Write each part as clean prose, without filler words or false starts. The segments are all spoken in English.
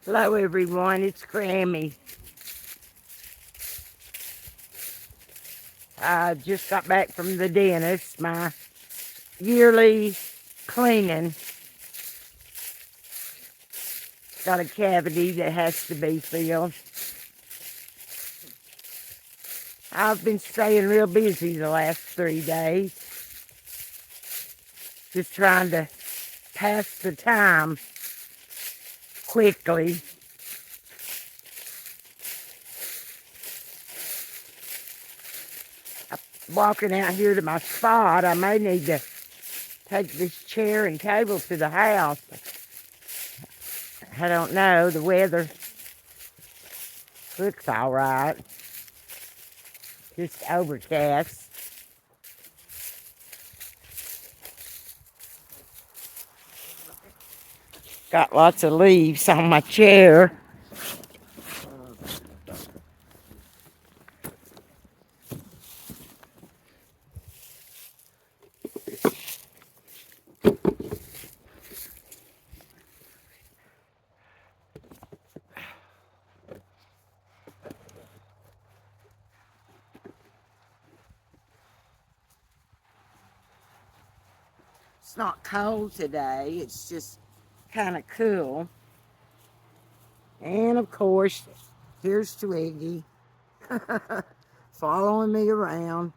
Hello everyone, it's Grammy. I just got back from the dentist. My yearly cleaning got a cavity that has to be filled. I've been staying real busy the last 3 days, just trying to pass the time quickly. Walking out here to my spot, I may need to take this chair and table to the house. I don't know, the weather looks all right. Just overcast. Got lots of leaves on my chair. It's not cold today, it's just kind of cool. And of course, here's Twiggy following me around.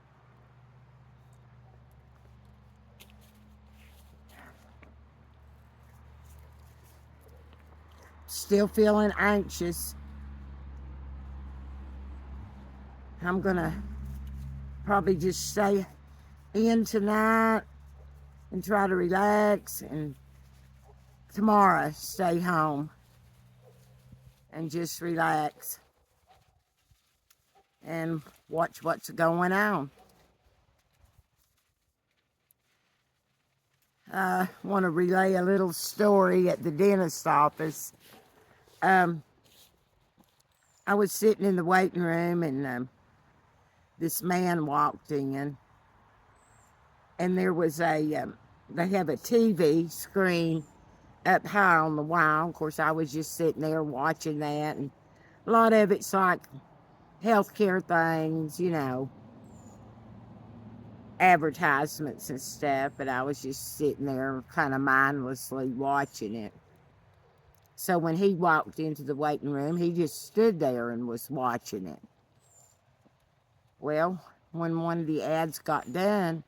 Still feeling anxious. I'm gonna probably just stay in tonight and try to relax, and tomorrow stay home and just relax and watch what's going on. I want to relay a little story at the dentist office. I was sitting in the waiting room, and this man walked in, and there was they have a TV screen up high on the wall. Of course, I was just sitting there watching that, and a lot of it's like healthcare things, advertisements and stuff, but I was just sitting there kind of mindlessly watching it. So when he walked into the waiting room, he just stood there and was watching it. Well, when one of the ads got done,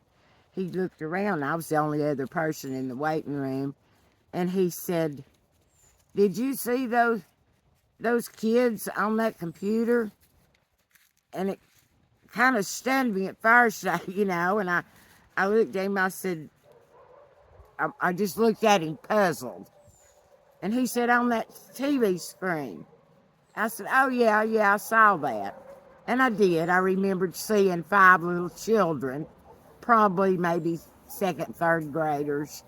he looked around. I was the only other person in the waiting room, and he said, "Did you see those kids on that computer?" And it kind of stunned me at first, and I looked at him. I said, I just looked at him puzzled. And he said, "On that TV screen." I said, "Oh, yeah, I saw that." And I did. I remembered seeing 5 little children, probably maybe second, third graders,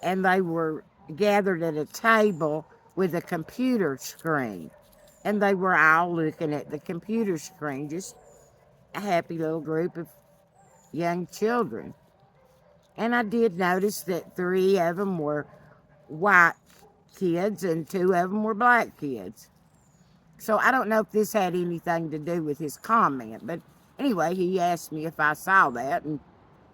and they were gathered at a table with a computer screen. And they were all looking at the computer screen, just a happy little group of young children. And I did notice that 3 of them were white kids and 2 of them were black kids. So I don't know if this had anything to do with his comment, but anyway, he asked me if I saw that, and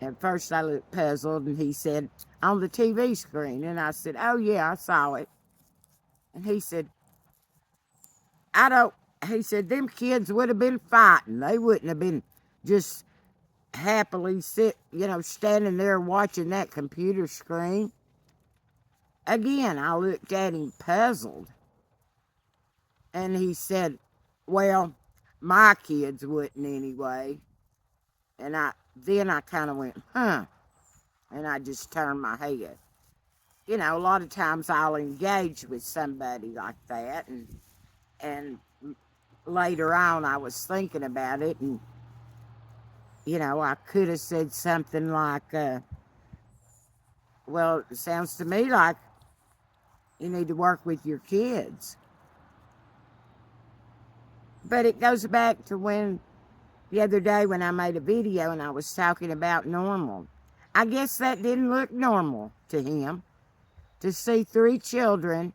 at first I looked puzzled, and he said, "On the TV screen." And I said, "Oh, yeah, I saw it." And he said, he said, "Them kids would have been fighting. They wouldn't have been just happily standing there watching that computer screen." Again, I looked at him puzzled. And he said, "Well, my kids wouldn't anyway." And then I kind of went, "Huh." And I just turned my head. A lot of times I'll engage with somebody like that, and later on I was thinking about it, and I could have said something like, "Well, it sounds to me like you need to work with your kids." But it goes back to when the other day when I made a video and I was talking about normal. I guess that didn't look normal to him. to see 5 children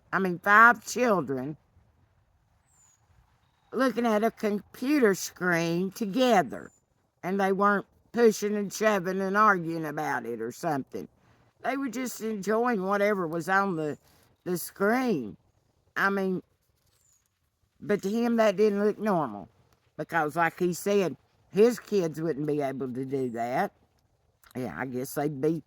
looking at a computer screen together. And they weren't pushing and shoving and arguing about it or something. They were just enjoying whatever was on the screen. I mean, but to him that didn't look normal. Because like he said, his kids wouldn't be able to do that. Yeah, I guess they'd be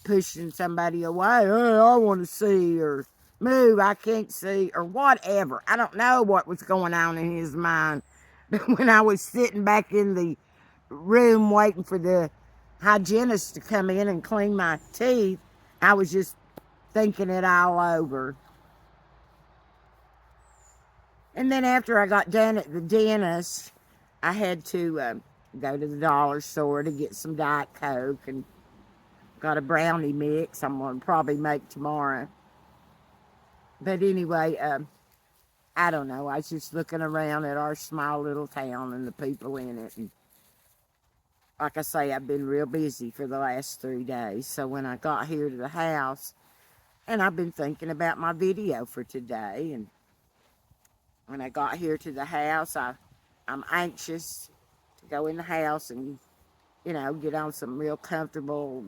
pushing somebody away. Oh, I want to see, or move, I can't see, or whatever. I don't know what was going on in his mind. But when I was sitting back in the room waiting for the hygienist to come in and clean my teeth, I was just thinking it all over. And then after I got done at the dentist, I had to go to the dollar store to get some Diet Coke, and got a brownie mix I'm going to probably make tomorrow. But anyway, I don't know. I was just looking around at our small little town and the people in it. And like I say, I've been real busy for the last 3 days. So when I got here to the house, and I've been thinking about my video for today. And when I got here to the house, I'm anxious to go in the house and, get on some real comfortable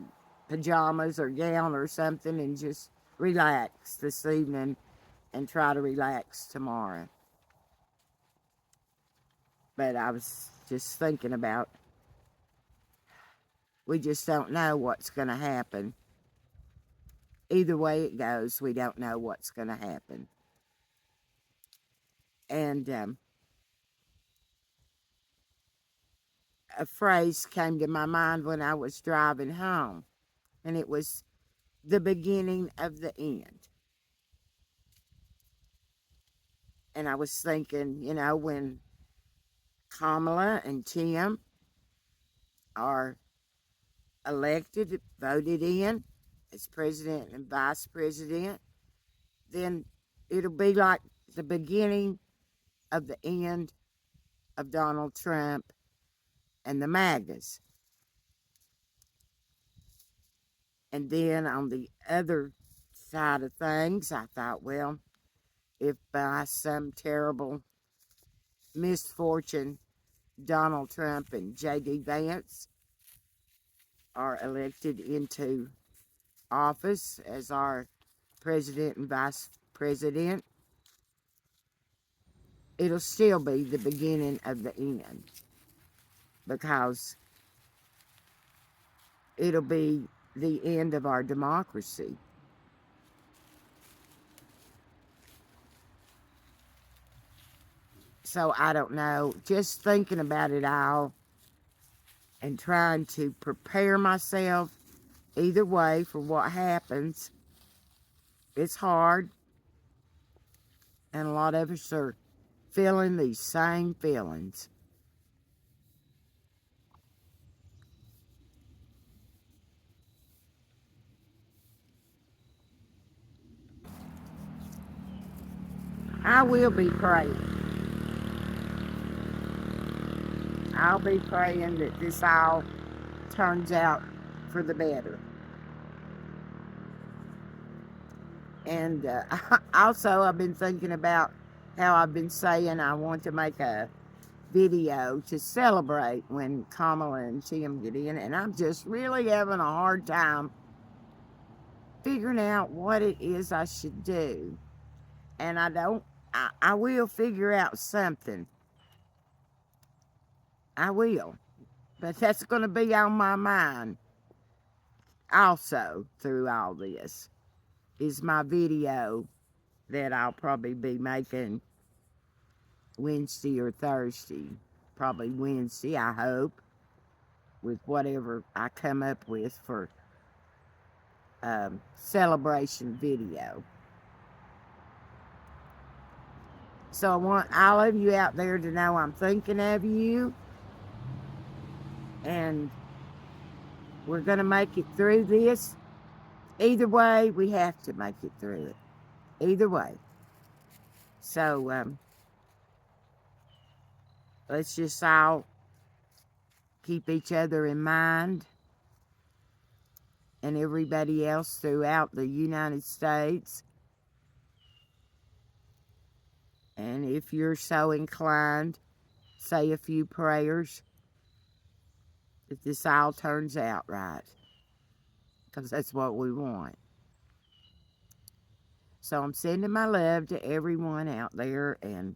pajamas or gown or something and just relax this evening and try to relax tomorrow. But I was just thinking about, we just don't know what's going to happen. Either way it goes, we don't know what's going to happen. And a phrase came to my mind when I was driving home, and it was the beginning of the end. And I was thinking, when Kamala and Tim are elected, voted in as president and vice president, then it'll be like the beginning of the end of Donald Trump and the MAGAs. And then on the other side of things, I thought, well, if by some terrible misfortune Donald Trump and J.D. Vance are elected into office as our president and vice president, it'll still be the beginning of the end, because it'll be the end of our democracy. So I don't know, just thinking about it all and trying to prepare myself either way for what happens. It's hard, and a lot of us are feeling these same feelings. I will be praying. I'll be praying that this all turns out for the better. And also, I've been thinking about how I've been saying I want to make a video to celebrate when Kamala and Tim get in, and I'm just really having a hard time figuring out what it is I should do. And I will figure out something. I will. But that's going to be on my mind also through all this, is my video that I'll probably be making Wednesday or Thursday. Probably Wednesday, I hope, with whatever I come up with for celebration video. So I want all of you out there to know I'm thinking of you, and we're going to make it through this. Either way, we have to make it through it. Either way. So let's just all keep each other in mind and everybody else throughout the United States. And if you're so inclined, say a few prayers that this all turns out right, because that's what we want. So I'm sending my love to everyone out there, and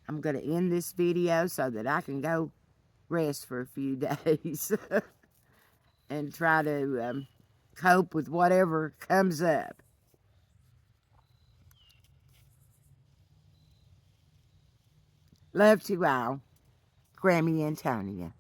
I'm going to end this video so that I can go rest for a few days and try to cope with whatever comes up. Love to all. Grammy Antonia.